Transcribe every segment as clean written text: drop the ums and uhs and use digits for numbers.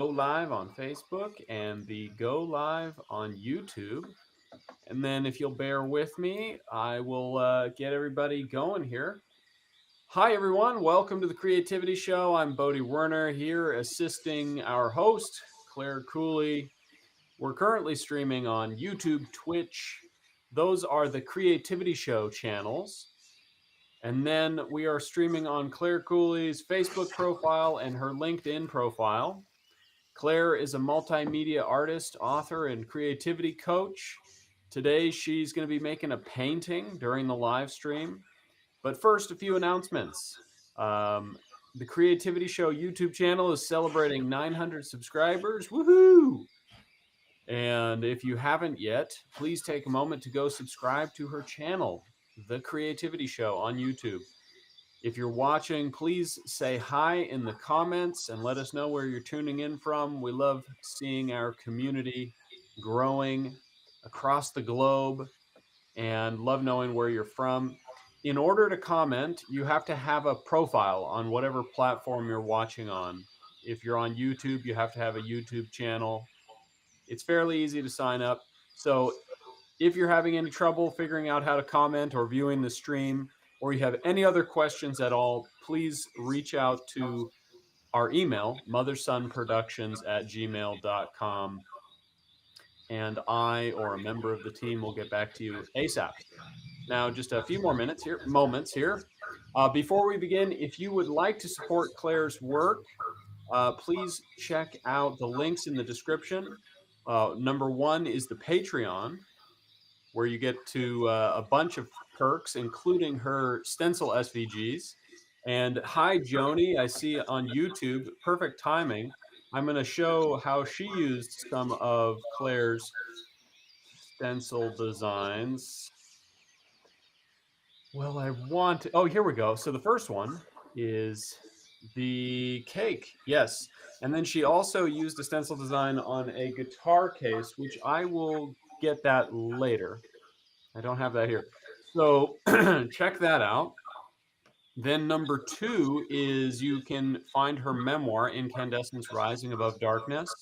Go live on Facebook and the go live on YouTube. And then if you'll bear with me, I will get everybody going here. Hi, everyone. Welcome to the Creativity Show. I'm Bodie Werner here assisting our host, Clare Cooley. We're currently streaming on YouTube, Twitch. Those are the Creativity Show channels. And then we are streaming on Clare Cooley's Facebook profile and her LinkedIn profile. Clare is a multimedia artist, author, and creativity coach. Today, she's going to be making a painting during the live stream. But first, a few announcements. The Creativity Show YouTube channel is celebrating 900 subscribers. Woohoo! And if you haven't yet, please take a moment to go subscribe to her channel, The Creativity Show, on YouTube. If you're watching, please say hi in the comments and let us know where you're tuning in from. We love seeing our community growing across the globe and love knowing where you're from. In order to comment, you have to have a profile on whatever platform you're watching on. If you're on YouTube, you have to have a YouTube channel. It's fairly easy to sign up. So if you're having any trouble figuring out how to comment or viewing the stream, or you have any other questions at all, please reach out to our email, mothersonproductions@gmail.com, and I or a member of the team will get back to you ASAP. Now, just a few more moments here. Before we begin, if you would like to support Clare's work, please check out the links in the description. Number one is the Patreon, where you get to a bunch of perks, including her Stencil SVGs. And hi, Joni, I see on YouTube, perfect timing. I'm going to show how she used some of Clare's stencil designs. Well, oh, here we go. So the first one is the cake. Yes. And then she also used a stencil design on a guitar case, which I will get that later. I don't have that here. So check that out. Then number two is you can find her memoir, Incandescence Rising Above Darkness.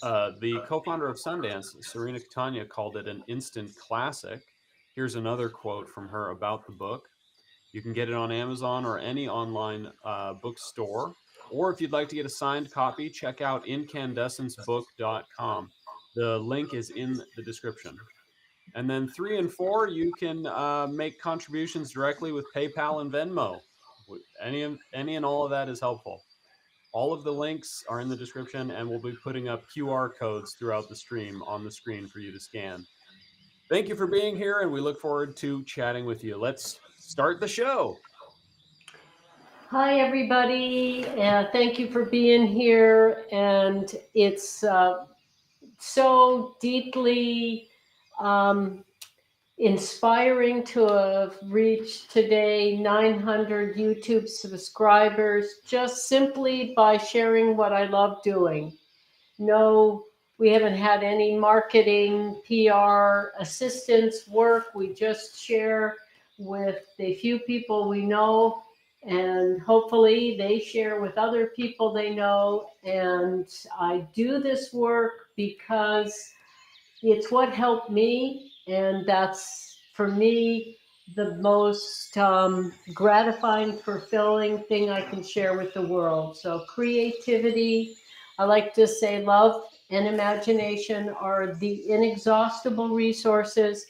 The co-founder of Sundance, Serena Catania, called it an instant classic. Here's another quote from her about the book. You can get it on Amazon or any online bookstore. Or if you'd like to get a signed copy, check out incandescencebook.com. The link is in the description. And then 3 and 4, you can make contributions directly with PayPal and Venmo. Any and all of that is helpful. All of the links are in the description, and we'll be putting up QR codes throughout the stream on the screen for you to scan. Thank you for being here, and we look forward to chatting with you. Let's start the show. Hi, everybody. Thank you for being here. And it's so deeply inspiring to have reached today 900 YouTube subscribers just simply by sharing what I love doing. No, we haven't had any marketing, PR, assistance work. We just share with the few people we know, and hopefully they share with other people they know. And I do this work because it's what helped me, and that's, for me, the most gratifying, fulfilling thing I can share with the world. So creativity, I like to say love and imagination are the inexhaustible resources.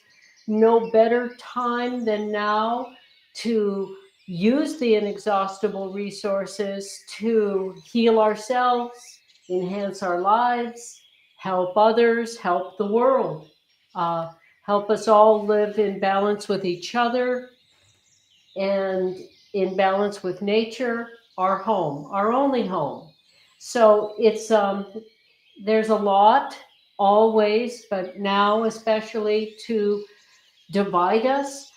No better time than now to use the inexhaustible resources to heal ourselves, enhance our lives, help others, help the world, help us all live in balance with each other and in balance with nature, our home, our only home. So it's there's a lot always, but now especially, to divide us.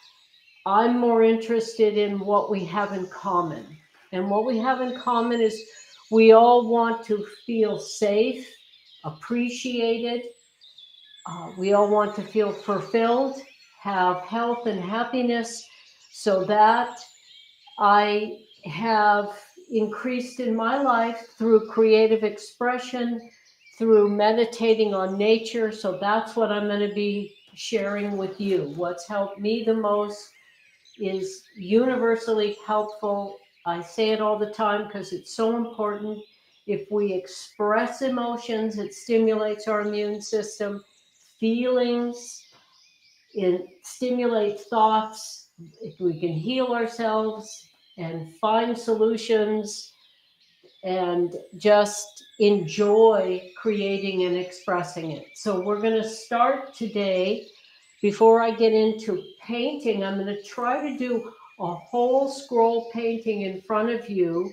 I'm more interested in what we have in common. And what we have in common is we all want to feel safe, appreciated. We all want to feel fulfilled, have health and happiness, so that I have increased in my life through creative expression, through meditating on nature. So that's what I'm going to be sharing with you. What's helped me the most is universally helpful. I say it all the time because it's so important. If we express emotions, it stimulates our immune system. Feelings, it stimulates thoughts. If we can heal ourselves and find solutions and just enjoy creating and expressing it. So we're going to start today. Before I get into painting, I'm going to try to do a whole scroll painting in front of you.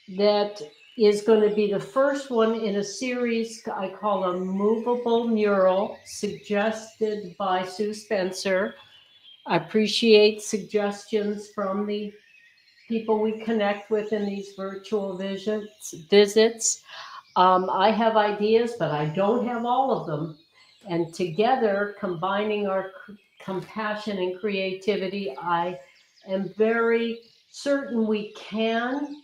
That is going to be the first one in a series I call a movable mural, suggested by Sue Spencer. I appreciate suggestions from the people we connect with in these virtual visits. I have ideas, but I don't have all of them. And together, combining our compassion and creativity, I am very certain we can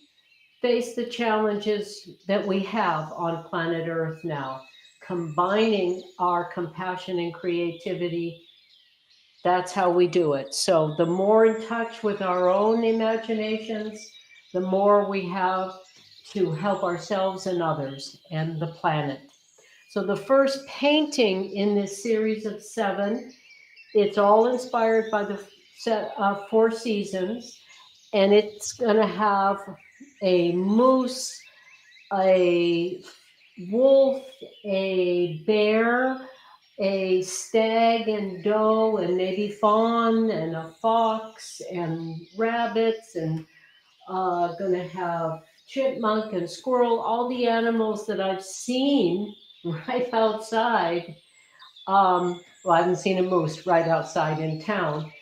face the challenges that we have on planet Earth now. Combining our compassion and creativity, that's how we do it. So the more in touch with our own imaginations, the more we have to help ourselves and others and the planet. So the first painting in this series of 7, it's all inspired by the set of 4 seasons, and it's going to have a moose, a wolf, a bear, a stag and doe, and maybe fawn, and a fox, and rabbits, and going to have chipmunk and squirrel, all the animals that I've seen right outside. Well, I haven't seen a moose right outside in town,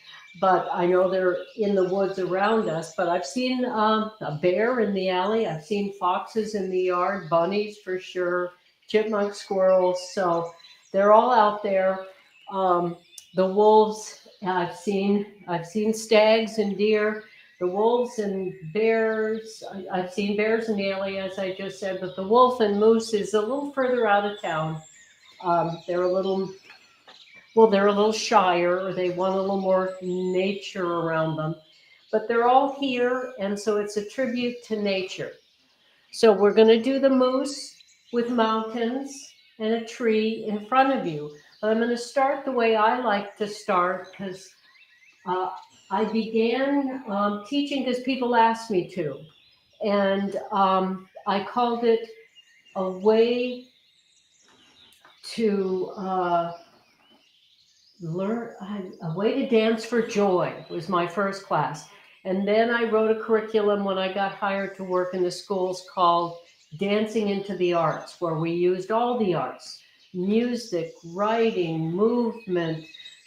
but I know they're in the woods around us. But I've seen a bear in the alley. I've seen foxes in the yard, bunnies for sure, chipmunk, squirrels. So they're all out there. The wolves, I've seen stags and deer. The wolves and bears, I've seen bears in the alley, as I just said, but the wolf and moose is a little further out of town. They're a little, well, they're a little shyer, or they want a little more nature around them. But they're all here, and so it's a tribute to nature. So we're going to do the moose with mountains and a tree in front of you. But I'm going to start the way I like to start, because I began teaching because people asked me to. And I called it a way to learn, a way to dance for joy was my first class. And then I wrote a curriculum when I got hired to work in the schools called Dancing into the Arts, where we used all the arts: music, writing, movement,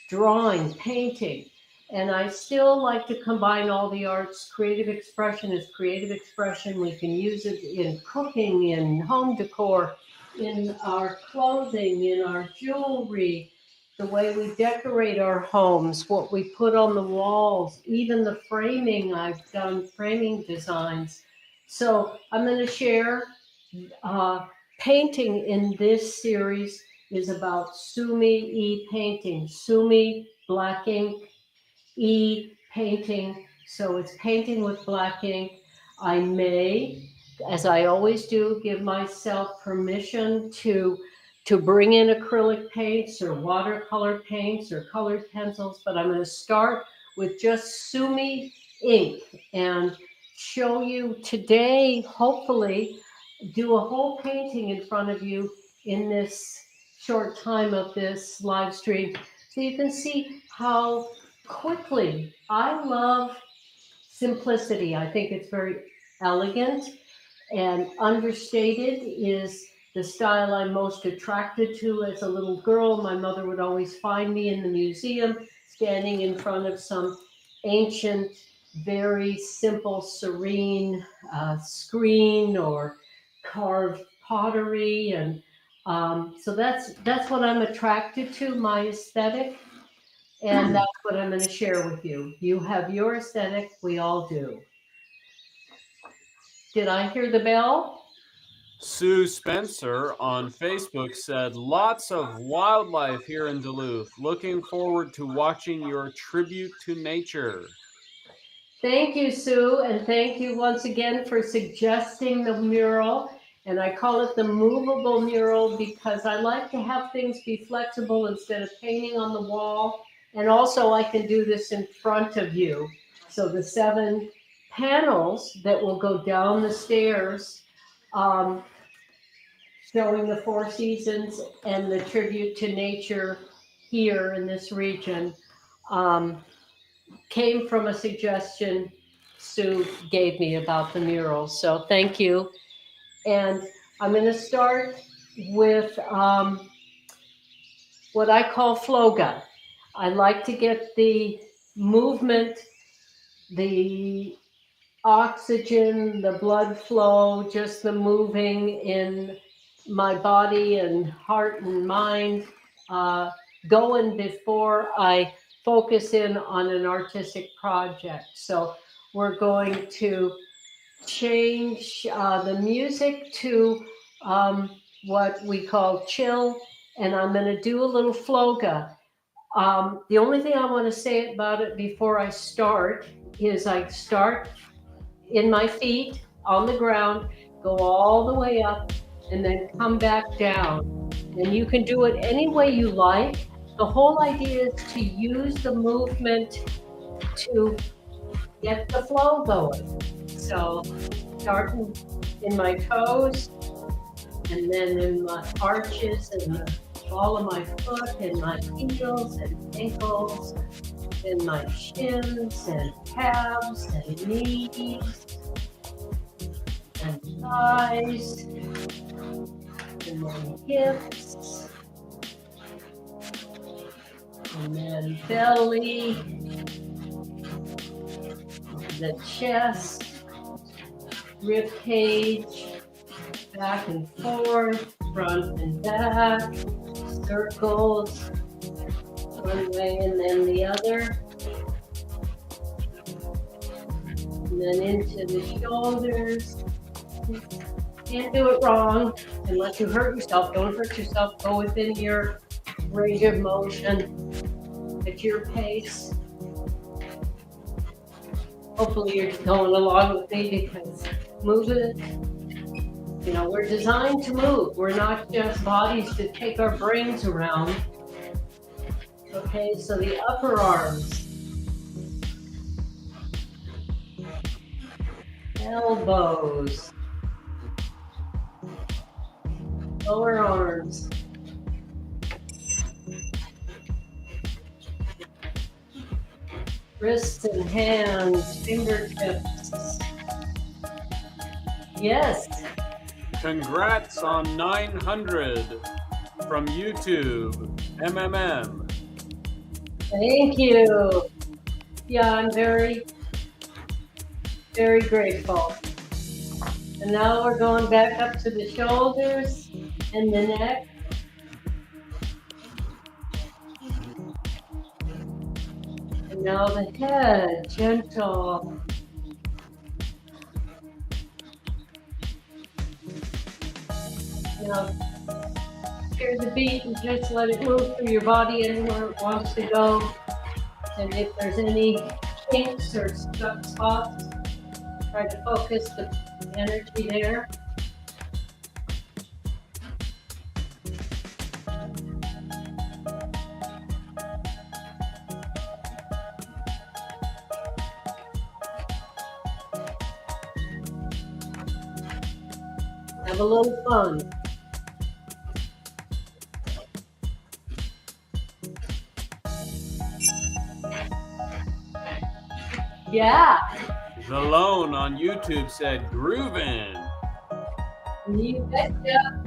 drawing, painting. And I still like to combine all the arts. Creative expression is creative expression. We can use it in cooking, in home decor, in our clothing, in our jewelry, the way we decorate our homes, what we put on the walls, even the framing. I've done framing designs. So I'm going to share painting in this series is about Sumi E painting. Sumi, black ink, E painting. So it's painting with black ink. I may, as I always do, give myself permission to bring in acrylic paints or watercolor paints or colored pencils, but I'm going to start with just Sumi ink and show you today, hopefully, do a whole painting in front of you in this short time of this live stream, so you can see how quickly I love simplicity. I think it's very elegant, and understated is the style I'm most attracted to. As a little girl, my mother would always find me in the museum standing in front of some ancient, very simple, serene screen or carved pottery. And so that's what I'm attracted to, my aesthetic. And that's what I'm going to share with you. You have your aesthetic, we all do. Did I hear the bell? Sue Spencer on Facebook said, lots of wildlife here in Duluth. Looking forward to watching your tribute to nature. Thank you, Sue, and thank you once again for suggesting the mural. And I call it the movable mural because I like to have things be flexible instead of painting on the wall. And also I can do this in front of you. So the 7 panels that will go down the stairs, showing the 4 seasons and the tribute to nature here in this region, came from a suggestion Sue gave me about the murals. So thank you. And I'm going to start with what I call floga. I like to get the movement, the oxygen, the blood flow, just the moving in my body and heart and mind going before I focus in on an artistic project. So we're going to change the music to what we call chill, and I'm going to do a little floga. The only thing I want to say about it before I start is I start in my feet on the ground, go all the way up, and then come back down. And you can do it any way you like. The whole idea is to use the movement to get the flow going. So starting in my toes, and then in my arches and the ball of my foot, and my heels and ankles, and my shins and calves and knees and thighs, and then hips, and then belly, the chest, rib cage, back and forth, front and back, circles, one way and then the other, and then into the shoulders. Can't do it wrong unless you hurt yourself. Don't hurt yourself. Go within your range of motion at your pace. Hopefully you're going along with me because moving, we're designed to move. We're not just bodies to take our brains around. Okay, so the upper arms, elbows, lower arms, wrists and hands, fingertips. Yes. Congrats on 900 from YouTube, MMM. Thank you. Yeah, I'm very, very grateful. And now we're going back up to the shoulders and the neck. And now the head, gentle. Now, hear the beat and just let it move through your body anywhere it wants to go. And if there's any kinks or stuck spots, try to focus the energy there. Have a little fun. Yeah. Zalone on YouTube said, groovin'. You betcha.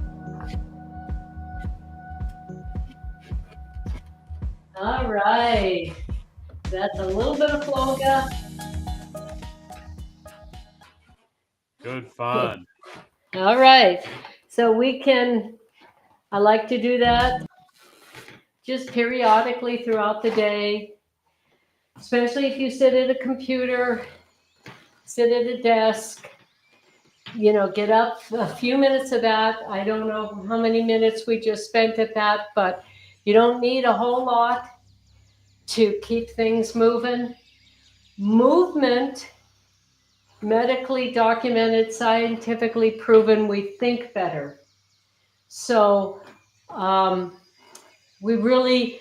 All right. That's a little bit of floga. Good fun. All right. So I like to do that just periodically throughout the day, especially if you sit at a computer, sit at a desk, get up a few minutes of that. I don't know how many minutes we just spent at that, but you don't need a whole lot to keep things moving. Movement, medically documented, scientifically proven, we think better. So we really,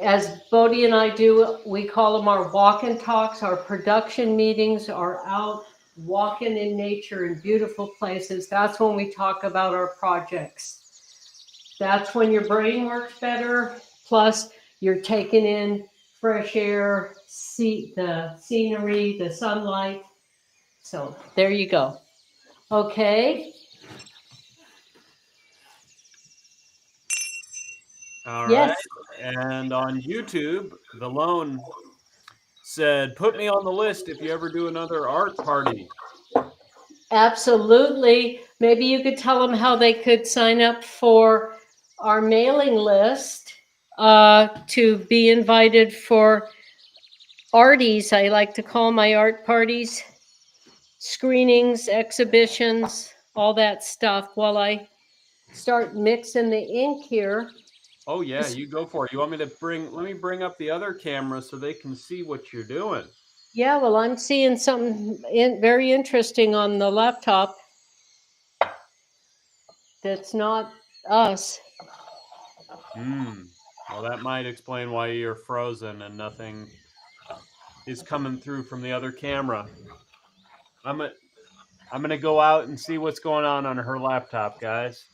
as Bodhi and I do, we call them our walk and talks. Our production meetings are out walking in nature in beautiful places. That's when we talk about our projects. That's when your brain works better. Plus, you're taking in fresh air, see the scenery, the sunlight. So there you go. Okay. All Yes. right. And on YouTube, the lone said, "Put me on the list if you ever do another art party." Absolutely. Maybe you could tell them how they could sign up for our mailing list to be invited for arties. I like to call my art parties, screenings, exhibitions, all that stuff while I start mixing the ink here. Oh yeah, you go for it. You want me to let me bring up the other camera so they can see what you're doing. Yeah, well, I'm seeing something very interesting on the laptop that's not us. Well, that might explain why you're frozen and nothing is coming through from the other camera. I'm a, I'm gonna go out and see what's going on her laptop, guys.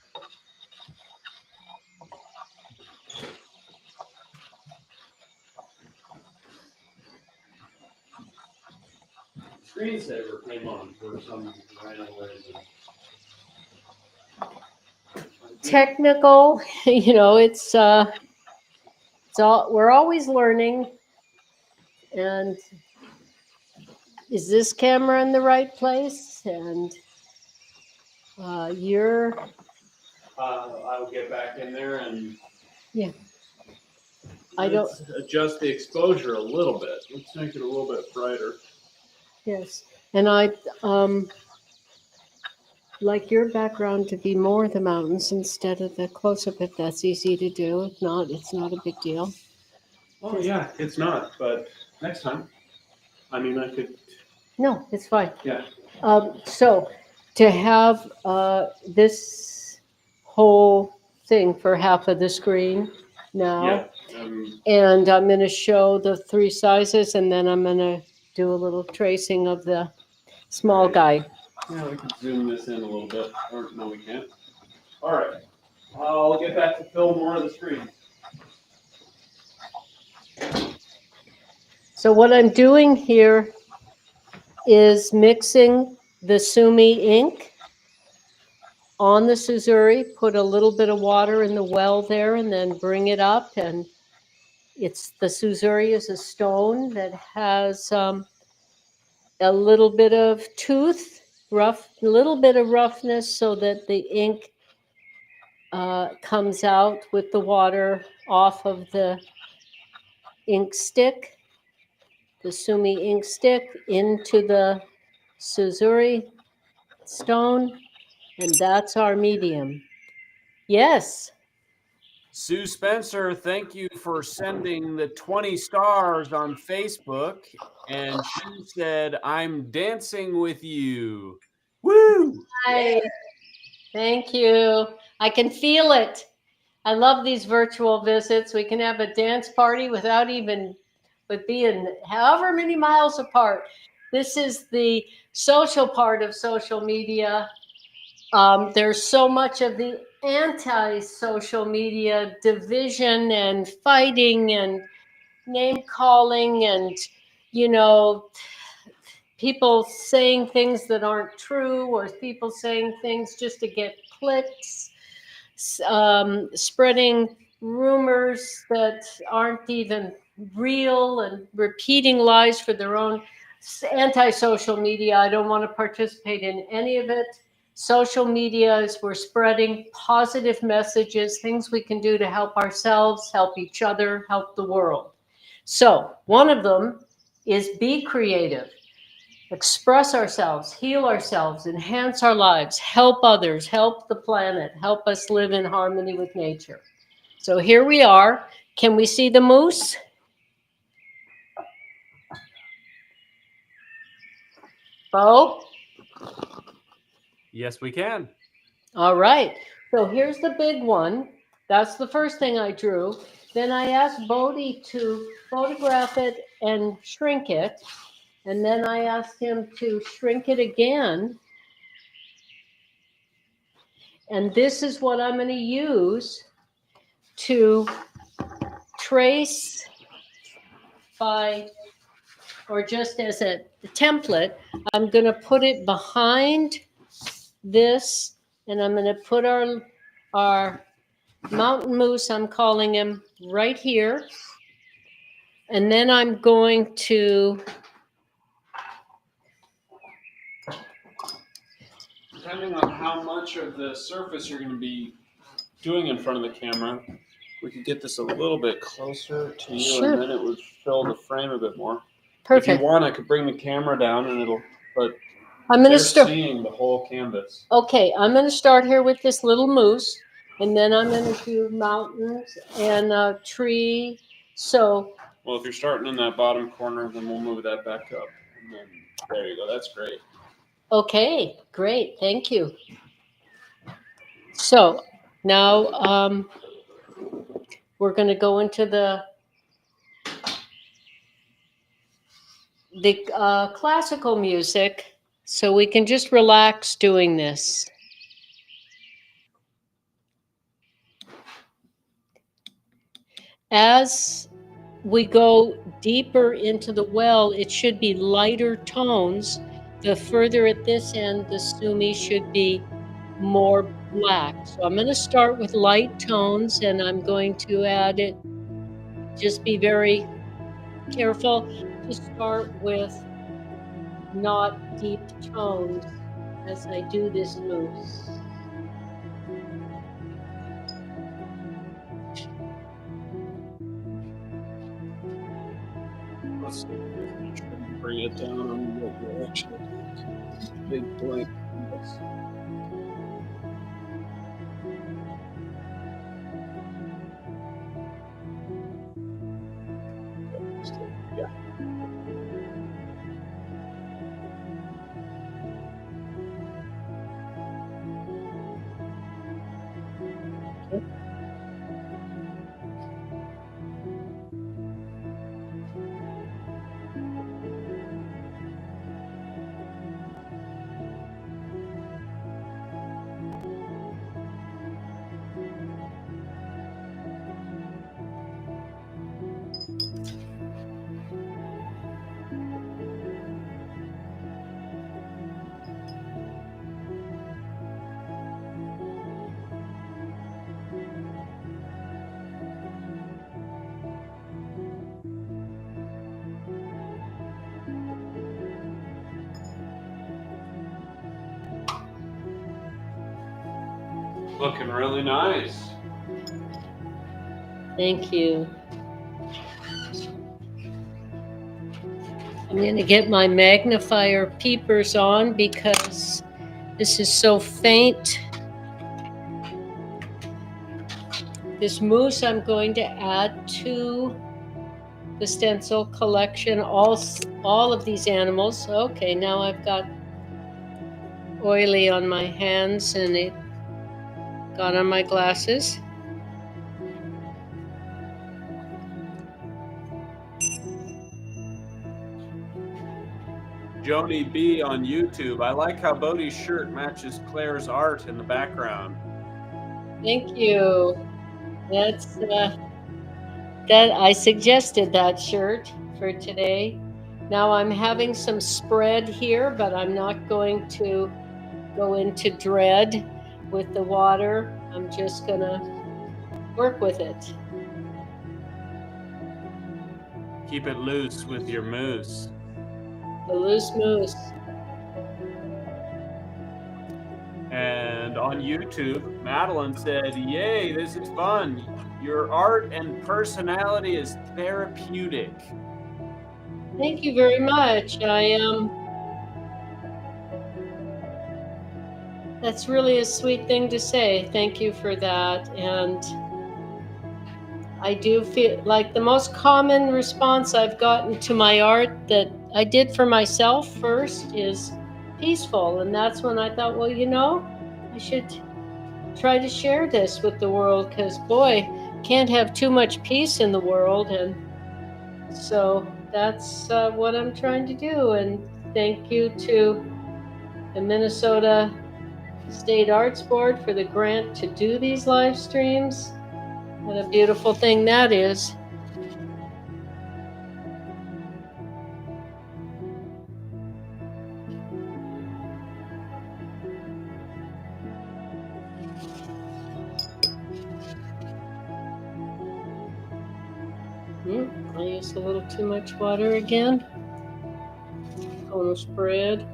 Screensaver came on for some random reason. Technical, it's all, we're always learning. And is this camera in the right place? And you're I'll get back in there and yeah. I don't adjust the exposure a little bit. Let's make it a little bit brighter. yes, and I like your background to be more the mountains instead of the close up if that's easy to do. If not, it's not a big deal. Oh yeah, it's not. But next time, I mean, I could. No, it's fine. Yeah. So to have this whole thing for half of the screen now. Yeah. And I'm going to show the three sizes, and then I'm going to do a little tracing of the small guy. Yeah, we can zoom this in a little bit. Or no, we can't. All right. I'll get back to fill more of the screen. So what I'm doing here is mixing the Sumi ink on the Suzuri, put a little bit of water in the well there, and then bring it up. And it's the Suzuri is a stone that has a little bit of tooth, a little bit of roughness, so that the ink comes out with the water off of the ink stick, the Sumi ink stick, into the Suzuri stone, and that's our medium. Yes. Sue Spencer, thank you for sending the 20 stars on Facebook. And she said, "I'm dancing with you." Woo! Hi. Thank you. I can feel it. I love these virtual visits. We can have a dance party without even with being however many miles apart. This is the social part of social media. There's so much of the anti-social media division and fighting and name calling and, people saying things that aren't true, or people saying things just to get clicks, spreading rumors that aren't even real, and repeating lies for their own. Anti-social media, I don't want to participate in any of it. Social media is we're spreading positive messages, things we can do to help ourselves, help each other, help the world. So one of them is be creative. express ourselves, heal ourselves, enhance our lives, help others, help the planet, help us live in harmony with nature. So here we are. Can we see the moose? Bo? Yes, we can. All right. So here's the big one. That's the first thing I drew. Then I asked Bodie to photograph it and shrink it. And then I asked him to shrink it again. And this is what I'm going to use to trace by, or just as a template, I'm going to put it behind this, and I'm going to put our mountain moose, I'm calling him, right here. And then I'm going to, Depending on how much of the surface you're going to be doing in front of the camera, we could get this a little bit closer to you, Sure. and then it would fill the frame a bit more. perfect. If you want, I could bring the camera down, and but I'm going they're to start. seeing the whole canvas. Okay, I'm going to start here with this little moose, and then I'm going to do mountains and a tree. So, Well, if you're starting in that bottom corner, then we'll move that back up. And then, there you go. That's great. okay, great. Thank you. So now we're going to go into the classical music, so we can just relax doing this. As we go deeper into the well, it should be lighter tones. The further at this end, the sumi should be more black. So I'm going to start with light tones, and I'm going to add it. Just be very careful to start with not deep tones as I do this moose. Let's see if we can bring it down on what we're actually big blank canvas. Yeah. Looking really nice. Thank you. I'm going to get my magnifier peepers on because this is so faint. This moose I'm going to add to the stencil collection, all of these animals. Okay, now I've got oily on my hands and it got on my glasses. Joni B on YouTube. I like how Bodie's shirt matches Claire's art in the background. Thank you. That's that I suggested that shirt for today. Now I'm having some spread here, but I'm not going to go into dread with the water. I'm just gonna work with it. Keep it loose with your moose. The loose moose. And on YouTube, Madeline said, "Yay, this is fun. Your art and personality is therapeutic." Thank you very much. I That's really a sweet thing to say. Thank you for that. And I do feel like the most common response I've gotten to my art that I did for myself first is peaceful. And that's when I thought, well, I should try to share this with the world because, boy, can't have too much peace in the world. And so that's what I'm trying to do. And thank you to the Minnesota State Arts Board for the grant to do these live streams. What a beautiful thing that is. I used a little too much water again. Gonna spread.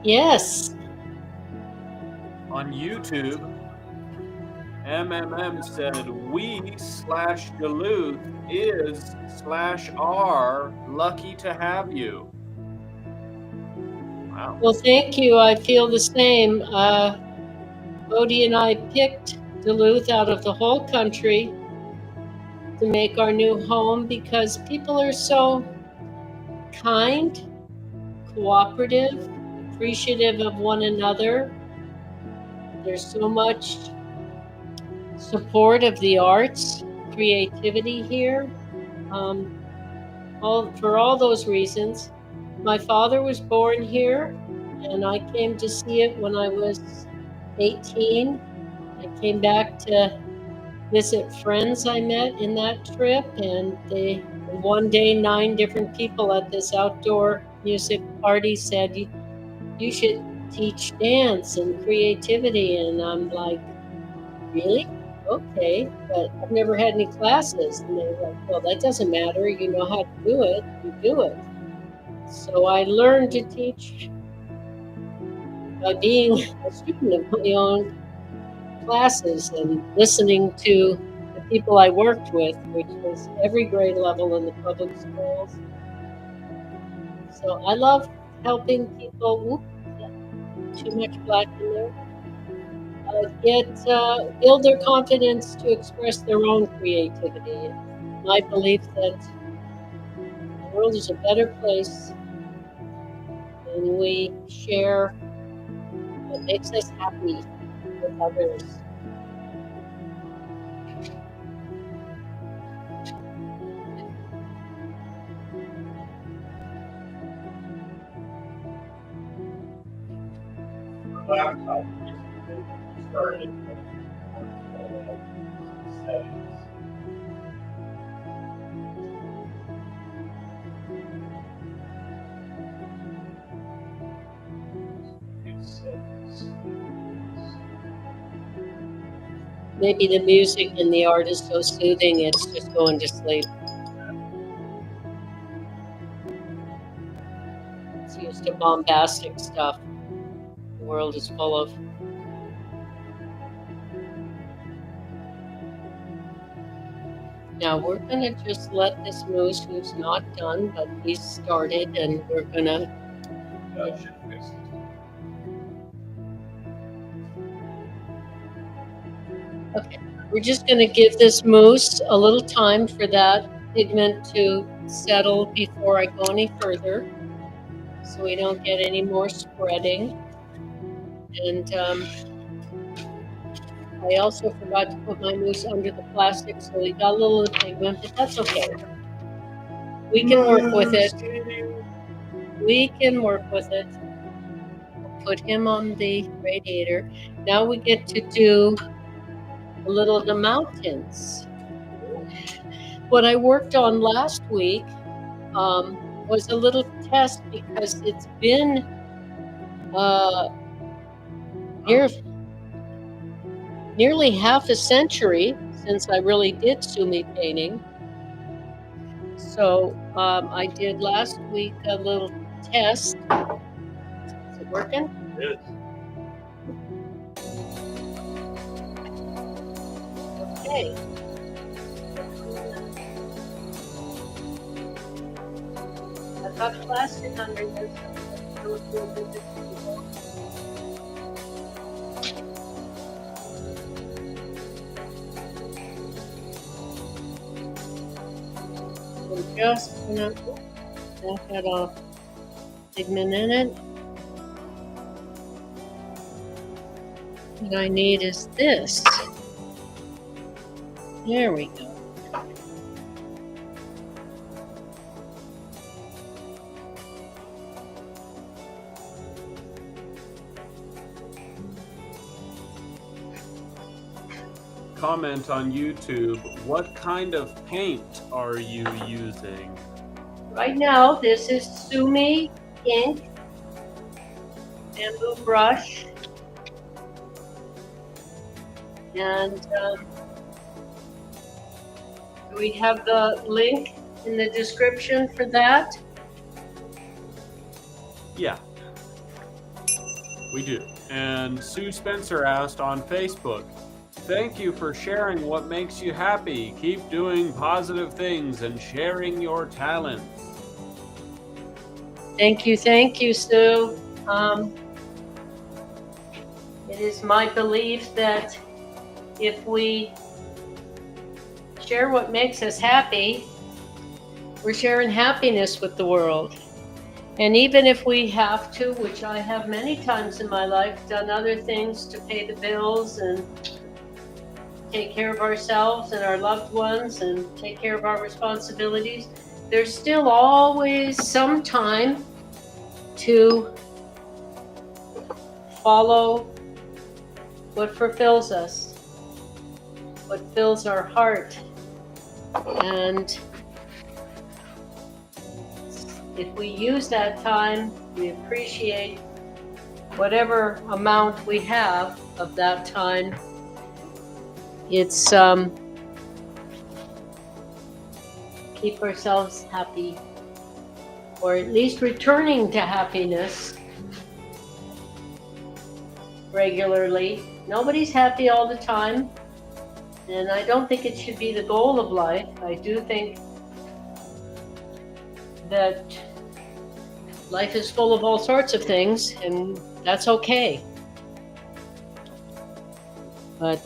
Yes. On YouTube, MMM said we/Duluth is/are lucky to have you. Wow. Well, thank you. I feel the same. Bodie and I picked Duluth out of the whole country to make our new home because people are so kind, cooperative, appreciative of one another. There's so much support of the arts, creativity here. For all those reasons. My father was born here, and I came to see it when I was 18. I came back to visit friends I met in that trip, and one day 9 different people at this outdoor music party said, you should teach dance and creativity. And I'm like, really? Okay, but I've never had any classes. And they were like, well, that doesn't matter. You know how to do it, you do it. So I learned to teach by being a student of my own classes and listening to the people I worked with, which was every grade level in the public schools. So I love helping people. Too much black in there. Build their confidence to express their own creativity. It's my belief that the world is a better place when we share what makes us happy with others. Laptop started settings. Maybe the music and the art is so soothing, it's just going to sleep. It's used to bombastic stuff the world is full of. Now we're going to just let this moose, who's not done, but he's started, and we're going to... Okay, we're just going to give this moose a little time for that pigment to settle before I go any further, so we don't get any more spreading. And I also forgot to put my moose under the plastic, so he got a little pigment, but that's okay. We can work with it. We can work with it. We'll put him on the radiator. Now we get to do a little of the mountains. What I worked on last week was a little test because it's been nearly half a century since I really did sumi painting. So I did last week a little test. Is it working? It is. Okay. I've got plastic under this. I'm just gonna knock that off. Pigment in it. What I need is this. There we go. Comment on YouTube, what kind of paint are you using? Right now, this is Sumi ink, bamboo brush, and we have the link in the description for that. Yeah, we do. And Sue Spencer asked on Facebook, thank you for sharing what makes you happy. Keep doing positive things and sharing your talents. Thank you, Sue. It is my belief that if we share what makes us happy, we're sharing happiness with the world. And even if we have to, which I have many times in my life, done other things to pay the bills and take care of ourselves and our loved ones and take care of our responsibilities, there's still always some time to follow what fulfills us, what fills our heart. And if we use that time, we appreciate whatever amount we have of that time. It's keep ourselves happy, or at least returning to happiness regularly. Nobody's happy all the time, and I don't think it should be the goal of life. I do think that life is full of all sorts of things, and that's okay. But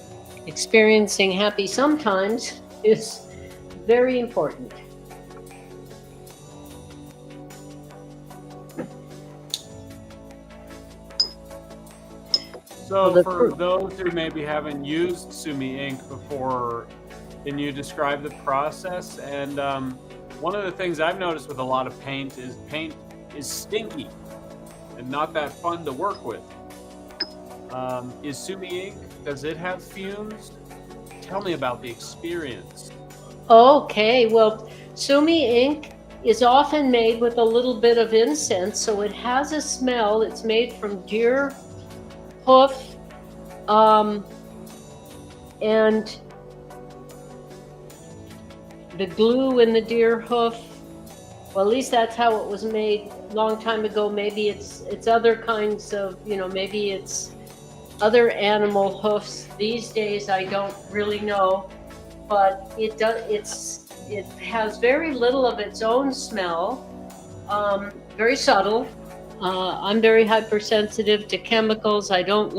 experiencing happy sometimes is very important. So for those who maybe haven't used Sumi ink before, can you describe the process? And one of the things I've noticed with a lot of paint is stinky and not that fun to work with. Is Sumi ink, does it have fumes? Tell me about the experience. Okay, well, Sumi ink is often made with a little bit of incense, so it has a smell. It's made from deer hoof, and the glue in the deer hoof, well, at least that's how it was made a long time ago. Maybe it's other kinds of, maybe it's other animal hoofs. These days I don't really know, but it has very little of its own smell, very subtle. I'm very hypersensitive to chemicals. I don't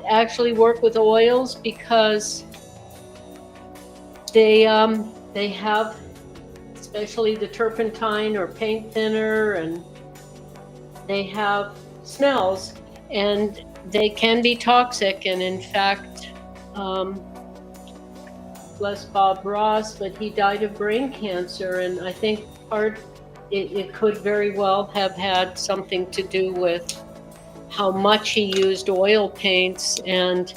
actually work with oils because they have, especially the turpentine or paint thinner, and they have smells, and they can be toxic. And in fact, bless Bob Ross, but he died of brain cancer, and I think it could very well have had something to do with how much he used oil paints and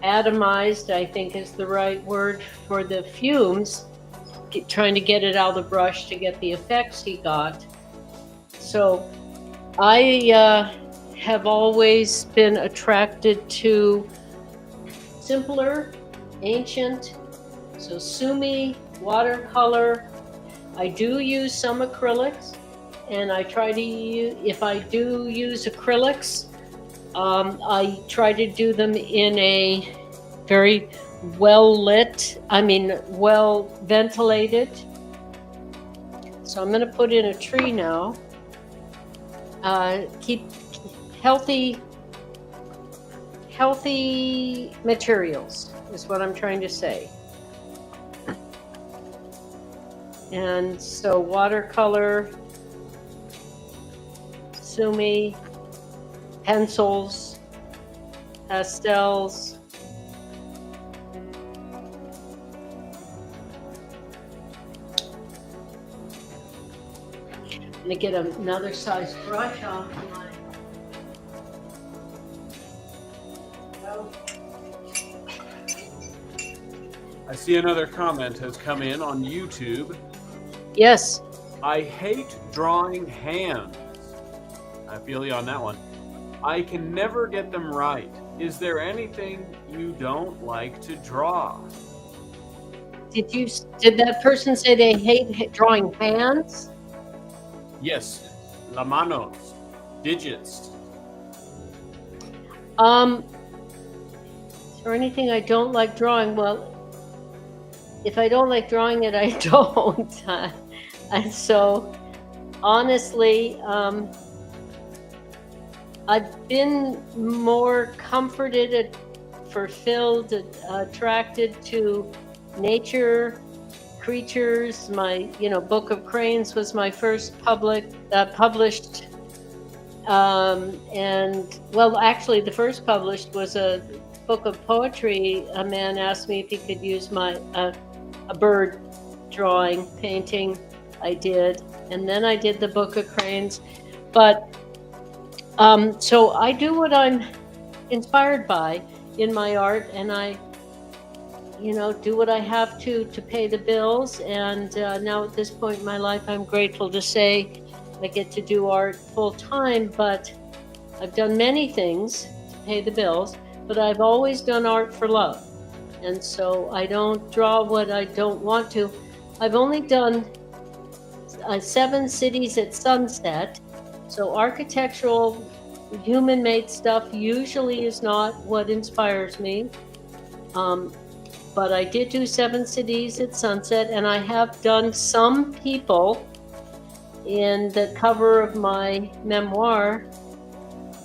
atomized, I think is the right word for the fumes, trying to get it out of the brush to get the effects he got. So I have always been attracted to simpler, ancient, so Sumi, watercolor. I do use some acrylics, and I try to use, if I do use acrylics, I try to do them in a very well ventilated. So I'm going to put in a tree now. Keep healthy materials is what I'm trying to say. And so watercolor, sumi, pencils, pastels. I'm going to get another size brush off my. I see another comment has come in on YouTube. Yes. I hate drawing hands. I feel you on that one. I can never get them right. Is there anything you don't like to draw? Did that person say they hate drawing hands? Yes, la manos, digits. Is there anything I don't like drawing? Well, if I don't like drawing it, I don't. And so, honestly, I've been more comforted, fulfilled, attracted to nature, creatures. My, Book of Cranes was my first published. And well, actually, the first published was a book of poetry. A man asked me if he could use my a bird drawing, painting. I did, and then I did the Book of Cranes. But so I do what I'm inspired by in my art, and I, do what I have to pay the bills. And now at this point in my life, I'm grateful to say I get to do art full time. But I've done many things to pay the bills, but I've always done art for love. And so I don't draw what I don't want to. I've only done 7 cities at sunset. So architectural, human-made stuff usually is not what inspires me. But I did do 7 cities at sunset, and I have done some people. In the cover of my memoir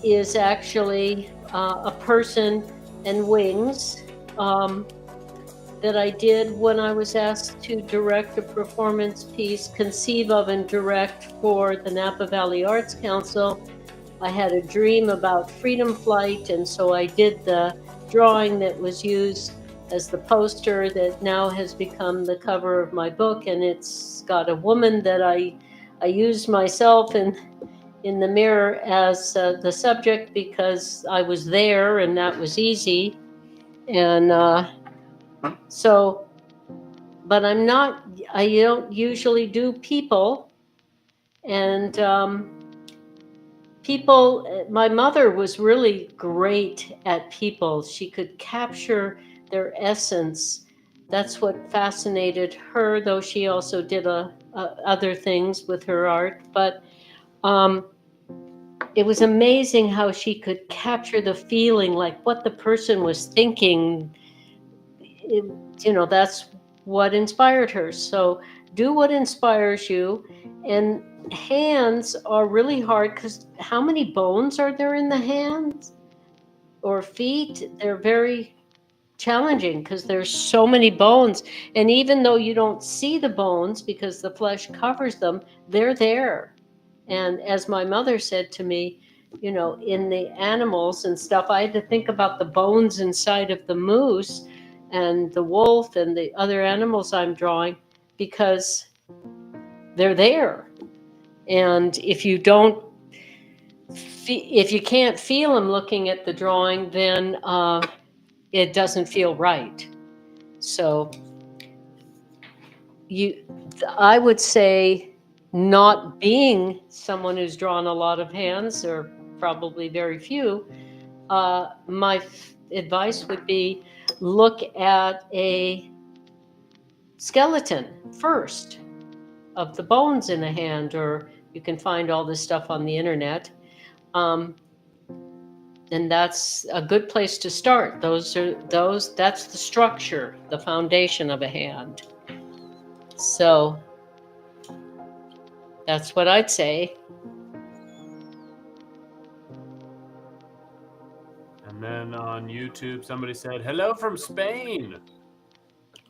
is actually a person and wings that I did when I was asked to direct a performance piece, conceive of and direct for the Napa Valley Arts Council. I had a dream about freedom flight, and so I did the drawing that was used as the poster that now has become the cover of my book, and it's got a woman that I used myself in the mirror as the subject because I was there and that was easy. And so, but I don't usually do people. And people, my mother was really great at people. She could capture their essence. That's what fascinated her, though she also did other things with her art. But it was amazing how she could capture the feeling, like what the person was thinking. That's what inspired her. So do what inspires you. And hands are really hard because how many bones are there in the hands or feet? They're very challenging because there's so many bones. And even though you don't see the bones because the flesh covers them, they're there. And as my mother said to me, in the animals and stuff, I had to think about the bones inside of the moose and the wolf and the other animals I'm drawing because they're there. And if you can't feel them looking at the drawing, then it doesn't feel right. So I would say, not being someone who's drawn a lot of hands, or probably very few, my advice would be look at a skeleton first of the bones in a hand, or You can find all this stuff on the internet. And that's a good place to start. That's the structure, the foundation of a hand. So that's what I'd say. And then on YouTube, somebody said, "Hello from Spain."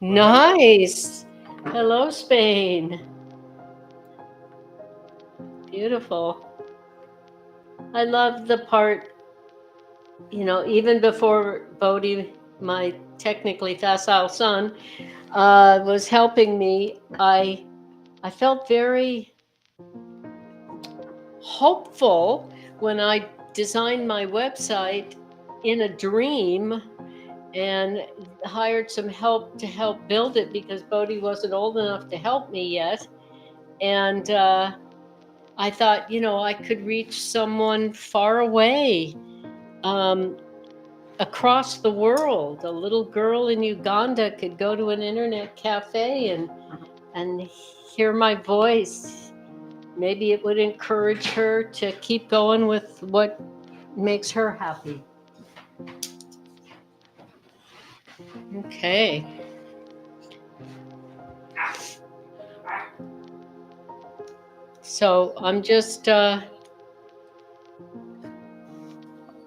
Nice. Hello, Spain. Beautiful. I love the part, even before Bodhi, my technically facile son, was helping me, I felt very hopeful when I designed my website in a dream and hired some help to help build it because Bodhi wasn't old enough to help me yet. And I thought, I could reach someone far away, across the world. A little girl in Uganda could go to an internet cafe and hear my voice. Maybe it would encourage her to keep going with what makes her happy. Okay. So I'm just, the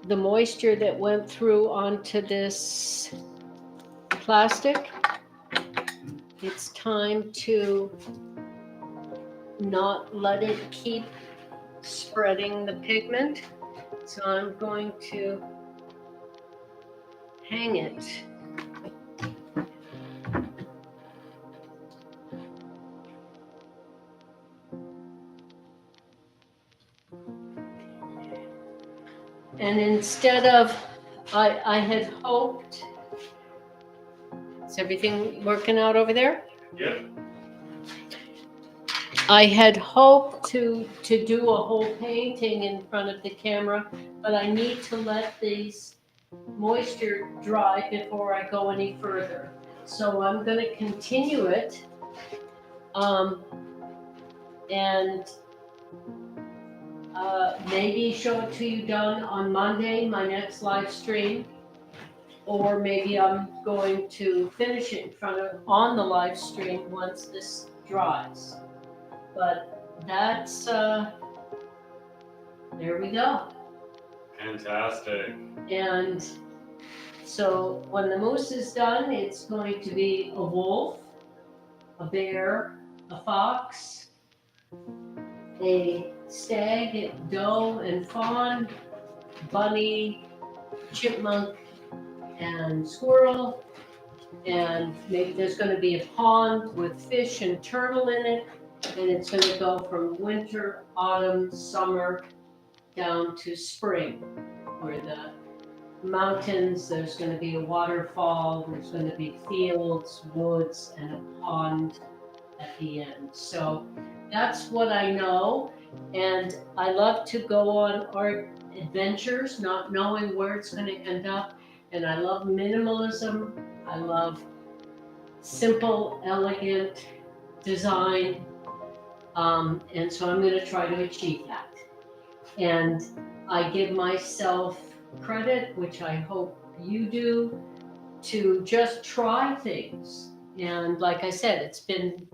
moisture that went through onto this plastic, it's time to not let it keep spreading the pigment. So I'm going to hang it. And instead of, I had hoped, is everything working out over there? Yep. I had hoped to do a whole painting in front of the camera, but I need to let these moisture dry before I go any further. So I'm going to continue it, and maybe show it to you done on Monday, my next live stream, or maybe I'm going to finish it on the live stream once this dries. But that's, there we go. Fantastic. And so when the moose is done, it's going to be a wolf, a bear, a fox, a stag, a doe and fawn, bunny, chipmunk, and squirrel. And maybe there's going to be a pond with fish and turtle in it. And it's going to go from winter, autumn, summer, down to spring, where the mountains, there's going to be a waterfall, there's going to be fields, woods, and a pond at the end. So that's what I know. And I love to go on art adventures, not knowing where it's going to end up. And I love minimalism. I love simple, elegant design. And so I'm going to try to achieve that. And I give myself credit, which I hope you do, to just try things. And like I said, it's been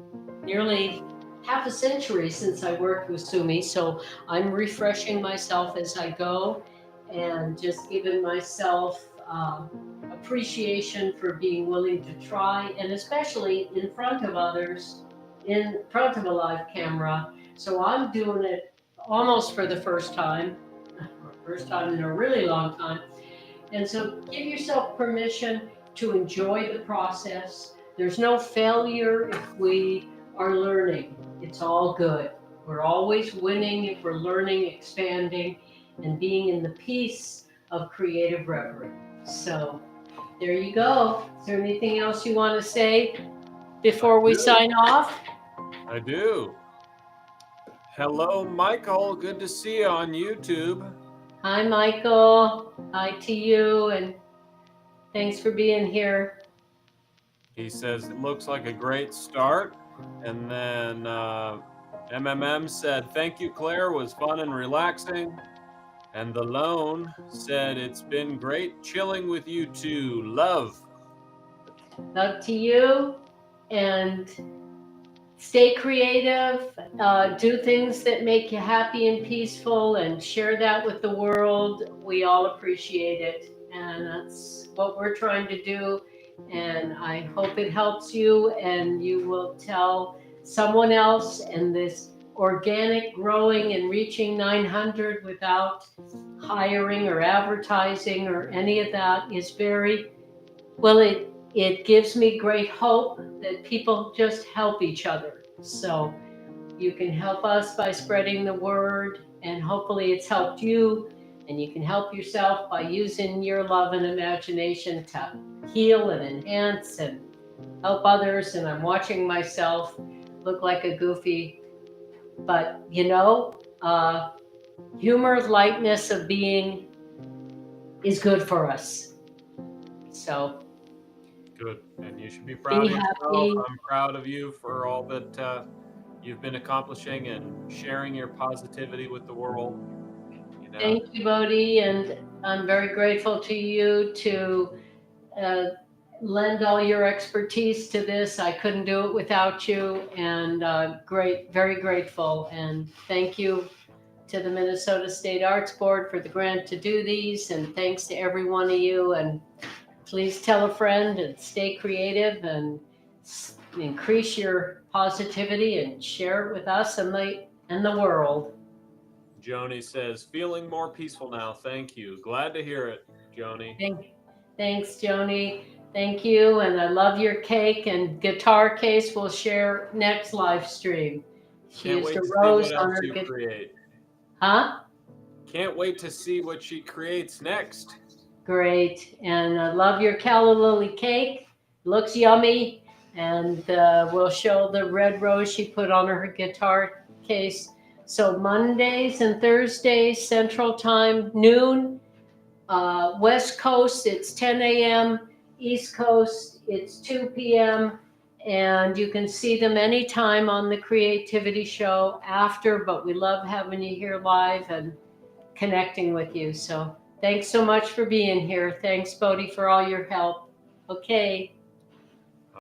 nearly half a century since I worked with Sumi, so I'm refreshing myself as I go and just giving myself appreciation for being willing to try, and especially in front of others, in front of a live camera. So I'm doing it almost for the first time in a really long time. And so give yourself permission to enjoy the process. There's no failure if we are learning. It's all good. We're always winning if we're learning, expanding, and being in the peace of creative reverie. So there you go. Is there anything else you want to say before we sign off? I do. Hello, Michael. Good to see you on YouTube. Hi, Michael. Hi to you, and thanks for being here. He says it looks like a great start. And then MMM said, thank you, Claire, was fun and relaxing. And the Lone said, it's been great chilling with you too. Love. Love to you, and stay creative. Do things that make you happy and peaceful, and share that with the world. We all appreciate it, and that's what we're trying to do. And I hope it helps you, and you will tell someone else. And this organic growing and reaching 900 without hiring or advertising or any of that is very well. It gives me great hope that people just help each other. So you can help us by spreading the word, and hopefully it's helped you. And you can help yourself by using your love and imagination to heal and enhance and help others. And I'm watching myself look like a goofy, but humor, lightness of being is good for us. So Good. And you should be proud be of yourself. happy. I'm proud of you for all that you've been accomplishing and sharing your positivity with the world. Thank you, Bodhi, and I'm very grateful to you to lend all your expertise to this. I couldn't do it without you, and very grateful. And thank you to the Minnesota State Arts Board for the grant to do these, and thanks to every one of you. And please tell a friend and stay creative and increase your positivity and share it with us and the world. Joni says, feeling more peaceful now. Thank you. Glad to hear it, Joni. Thanks, Joni. Thank you. And I love your cake and guitar case. We'll share next live stream. She Can't used wait a to see rose what on else her you guitar. create. Huh? Can't wait to see what she creates next. Great. And I love your calla lily cake. Looks yummy. And we'll show the red rose she put on her guitar case. So Mondays and Thursdays, Central Time, noon. West Coast, it's 10 a.m. East Coast, it's 2 p.m. And you can see them anytime on the Creativity Show after, but we love having you here live and connecting with you. So thanks so much for being here. Thanks, Bodhi, for all your help. Okay.